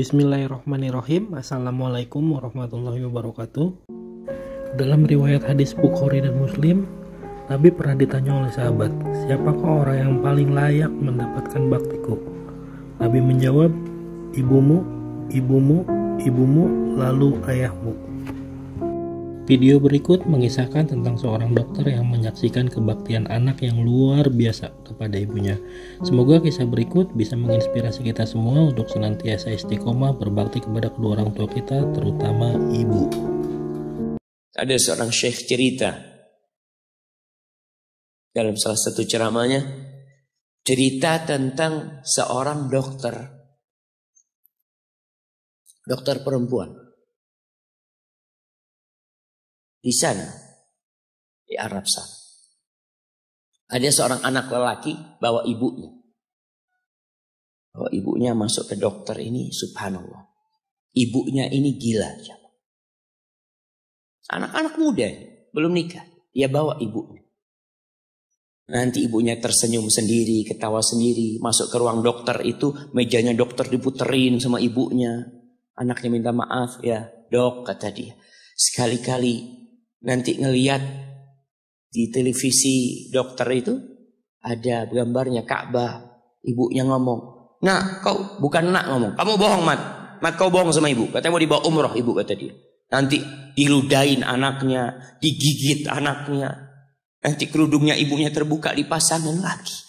Bismillahirrahmanirrahim. Assalamualaikum warahmatullahi wabarakatuh. Dalam riwayat hadis Bukhari dan Muslim, Nabi pernah ditanya oleh sahabat, siapakah orang yang paling layak mendapatkan baktiku? Nabi menjawab, ibumu, ibumu, ibumu, lalu ayahmu. Video berikut mengisahkan tentang seorang dokter yang menyaksikan kebaktian anak yang luar biasa kepada ibunya. Semoga kisah berikut bisa menginspirasi kita semua untuk senantiasa istiqomah berbakti kepada kedua orang tua kita, terutama ibu. Ada seorang syekh cerita dalam salah satu ceramahnya, cerita tentang seorang dokter perempuan di sana, di Arab sana. Ada seorang anak lelaki bawa ibunya. Bawa ibunya masuk ke dokter ini, subhanallah. Ibunya ini gila. Anak-anak muda, belum nikah. Dia bawa ibunya. Nanti ibunya tersenyum sendiri, ketawa sendiri. Masuk ke ruang dokter itu, mejanya dokter diputerin sama ibunya. Anaknya minta maaf, ya dok, kata dia. Sekali-kali nanti ngeliat di televisi dokter itu ada gambarnya Ka'bah, ibunya ngomong, nak kau bukan nak ngomong, kamu bohong mat kau bohong sama ibu, katanya mau dibawa umroh ibu, kata dia. Nanti diludahin anaknya, digigit anaknya, nanti kerudungnya ibunya terbuka dipasangin lagi.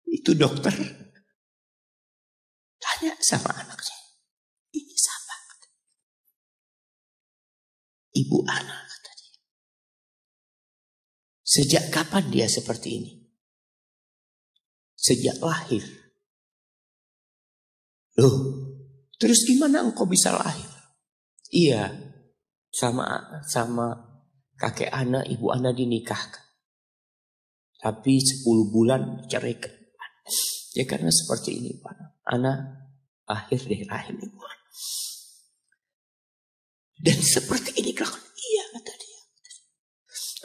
Itu dokter tanya sama anaknya, ini siapa? Ibu anak, kata dia. Sejak kapan dia seperti ini? Sejak lahir. Loh, terus gimana engkau bisa lahir? Iya, sama kakek anak, ibu anak dinikahkan. Tapi 10 bulan ceraikan. Ya karena seperti ini, Pak. Anak lahir dari rahim ibu anak. Dan seperti ini kelakuan. Iya, kata dia.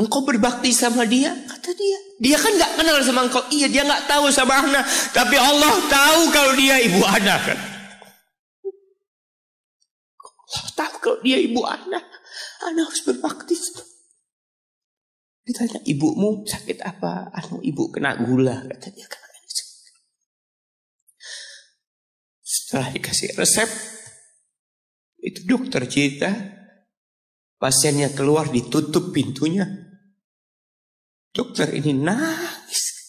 Engkau berbakti sama dia, kata dia. Dia kan gak kenal sama engkau. Iya, dia gak tahu sama anak. Tapi Allah tahu kalau dia ibu anak. Kan? Allah tahu kalau dia ibu anak. Anak harus berbakti. Ditanya, ibumu sakit apa? Ibu kena gula, kata dia. Setelah dikasih resep, itu dokter cerita, pasiennya keluar ditutup pintunya. Dokter ini nangis.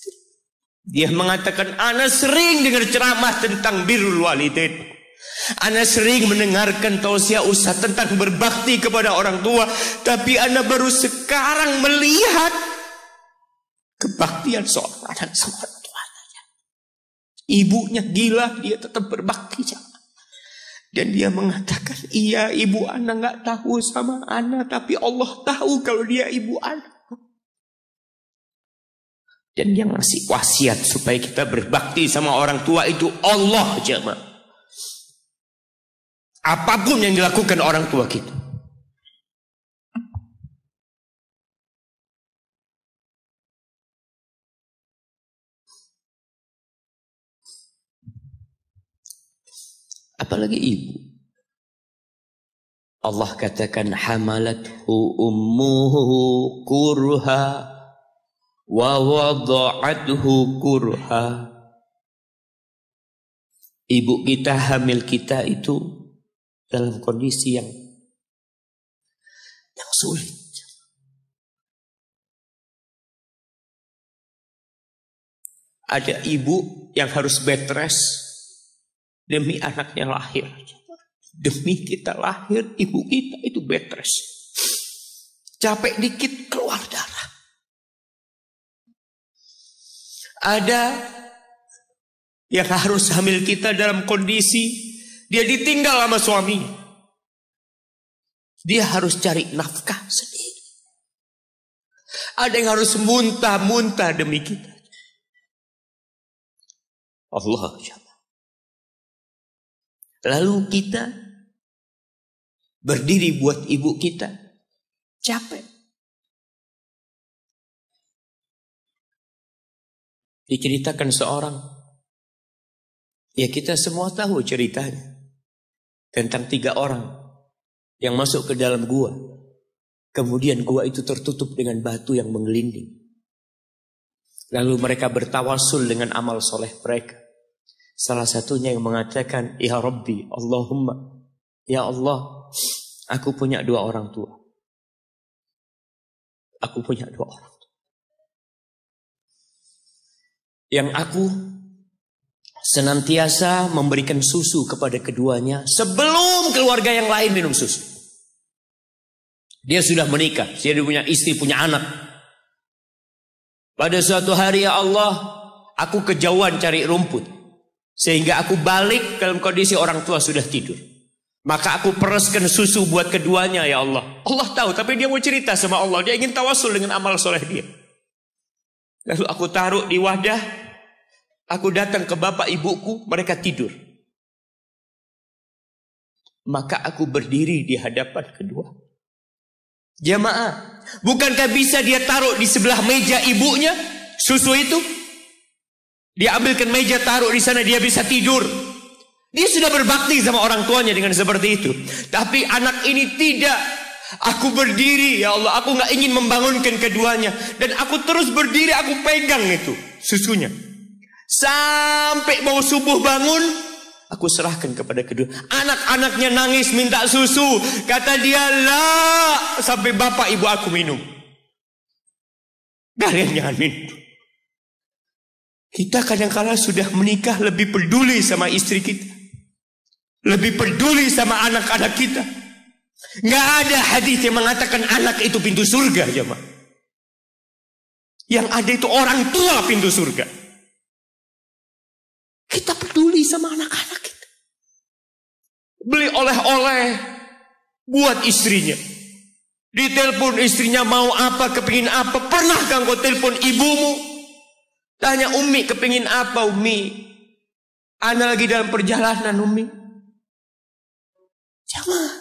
Dia mengatakan, ana sering dengar ceramah tentang birrul walidain. Ana sering mendengarkan tausiah ustaz tentang berbakti kepada orang tua. Tapi ana baru sekarang melihat kebaktian seorang anak sama orang tuanya. Ibunya gila, dia tetap berbakti. Dan dia mengatakan, iya ibu anak gak tahu sama anak, tapi Allah tahu kalau dia ibu anak. Dan yang ngasih wasiat supaya kita berbakti sama orang tua itu Allah, jemaah. Apapun yang dilakukan orang tua kita. Apalagi ibu. Allah katakan hamalathu ummuhu kurha wa wada'athu kurha. Ibu kita, hamil kita itu dalam kondisi yang sulit. Ada ibu yang harus bed rest demi anaknya lahir. Demi kita lahir, ibu kita itu bed rest. Capek dikit keluar darah. Ada yang harus hamil kita dalam kondisi dia ditinggal sama suaminya. Dia harus cari nafkah sendiri. Ada yang harus muntah-muntah demi kita. Allah. Lalu kita berdiri buat ibu kita, capek. Diceritakan seorang, ya kita semua tahu ceritanya, tentang 3 orang yang masuk ke dalam gua. Kemudian gua itu tertutup dengan batu yang menggelinding. Lalu mereka bertawasul dengan amal soleh mereka. Salah satunya yang mengatakan, ya Rabbi, Allahumma, ya Allah, aku punya 2 orang tua. Aku punya 2 orang tua. Yang aku senantiasa memberikan susu kepada keduanya sebelum keluarga yang lain minum susu. Dia sudah menikah, dia punya istri, punya anak. Pada suatu hari, ya Allah, aku kejauhan cari rumput. Sehingga aku balik dalam kondisi orang tua sudah tidur. Maka aku peraskan susu buat keduanya, ya Allah. Allah tahu, tapi dia mau cerita sama Allah. Dia ingin tawasul dengan amal soleh dia. Lalu aku taruh di wadah. Aku datang ke bapak ibuku, mereka tidur. Maka aku berdiri di hadapan kedua. Jamaah, bukankah bisa dia taruh di sebelah meja ibunya susu itu? Dia ambilkan meja, taruh di sana, dia bisa tidur. Dia sudah berbakti sama orang tuanya dengan seperti itu. Tapi anak ini tidak. Aku berdiri, ya Allah, aku gak ingin membangunkan keduanya. Dan aku terus berdiri, aku pegang itu susunya. Sampai mau subuh bangun, aku serahkan kepada kedua. Anak-anaknya nangis minta susu. Kata dia, lah, sampai bapak ibu aku minum. Kalian jangan minum. Kita kadang-kala sudah menikah lebih peduli sama istri kita. Lebih peduli sama anak-anak kita. Nggak ada hadis yang mengatakan anak itu pintu surga, jemaah. Yang ada itu orang tua pintu surga. Kita peduli sama anak-anak kita. Beli oleh-oleh buat istrinya. Ditelepon istrinya mau apa, kepingin apa. Pernahkah engkau telepon ibumu? Tanya, Umi kepingin apa, Umi? Ana lagi dalam perjalanan, Umi. Jamaah,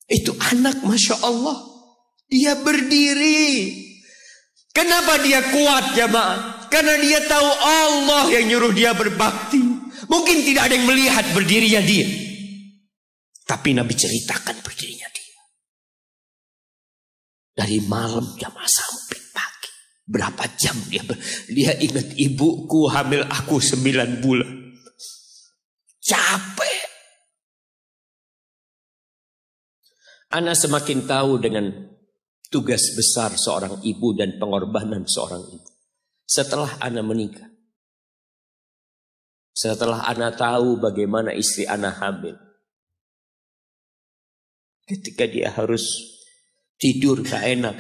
itu anak, Masya Allah, dia berdiri. Kenapa dia kuat, jamaah? Karena dia tahu Allah yang nyuruh dia berbakti. Mungkin tidak ada yang melihat berdirinya dia, tapi Nabi ceritakan berdirinya dia. Dari malam jamaah sampai pagi, berapa jam dia ingat, ibuku hamil aku 9 bulan. Capek. Ana semakin tahu dengan tugas besar seorang ibu dan pengorbanan seorang ibu. Setelah Ana menikah. Setelah Ana tahu bagaimana istri Ana hamil. Ketika dia harus tidur gak enak.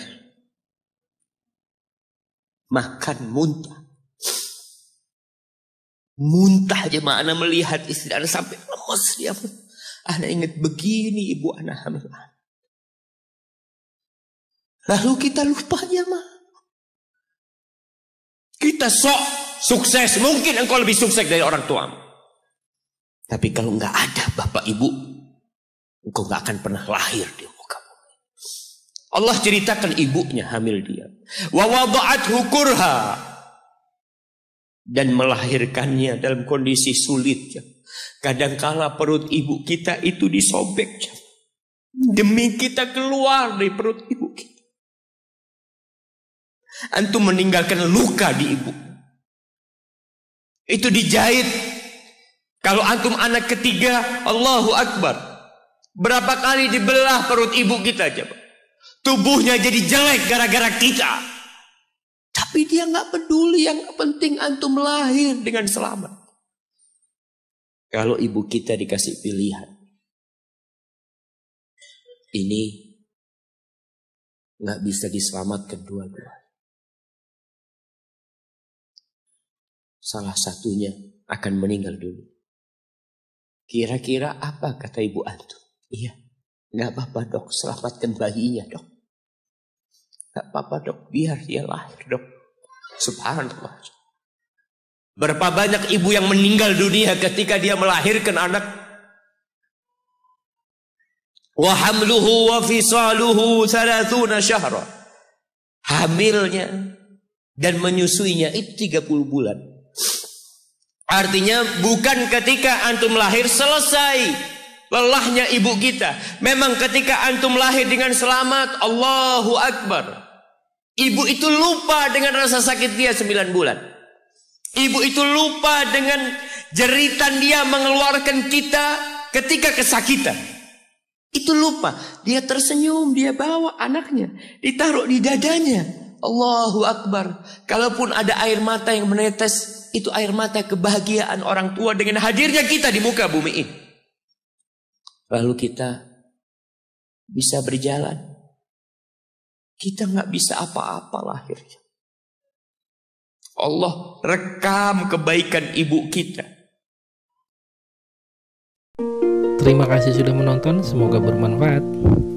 Makan muntah. Muntah aja Ana melihat istri Ana sampai lemas dia. Ana ingat begini ibu Ana hamil. Lalu kita lupa jemaah. Kita sok sukses. Mungkin engkau lebih sukses dari orang tuamu. Tapi kalau enggak ada bapak ibu, engkau enggak akan pernah lahir di muka bumi. Allah ceritakan ibunya hamil dia. Wa wada'athu kurha. Dan melahirkannya dalam kondisi sulit. Kadangkala perut ibu kita itu disobek. Demi kita keluar dari perut ibu kita. Antum meninggalkan luka di ibu. Itu dijahit. Kalau antum anak ketiga, Allahu Akbar. Berapa kali dibelah perut ibu kita coba. Tubuhnya jadi jelek gara-gara kita. Tapi dia nggak peduli, yang penting antum lahir dengan selamat. Kalau ibu kita dikasih pilihan, ini nggak bisa diselamatkan dua-dua. Salah satunya akan meninggal dulu. Kira-kira apa kata ibu antum? Iya, nggak apa-apa dok, selamatkan bayinya dok. Nggak apa-apa dok, biar dia lahir dok. Subhanallah. Berapa banyak ibu yang meninggal dunia ketika dia melahirkan anak. Wa hamluhu wa fisaluhu 30 syahra. Hamilnya Dan menyusuinya itu 30 bulan. Artinya bukan ketika antum lahir selesai lelahnya ibu kita. Memang ketika antum lahir dengan selamat, Allahu Akbar, ibu itu lupa dengan rasa sakit dia 9 bulan. Ibu itu lupa dengan jeritan dia mengeluarkan kita ketika kesakitan. Itu lupa. Dia tersenyum, dia bawa anaknya, ditaruh di dadanya. Allahu Akbar. Kalaupun ada air mata yang menetes, itu air mata kebahagiaan orang tua dengan hadirnya kita di muka bumi ini. Lalu kita bisa berjalan. Kita nggak bisa apa-apa lahirnya. Allah rekam kebaikan ibu kita. Terima kasih sudah menonton, semoga bermanfaat.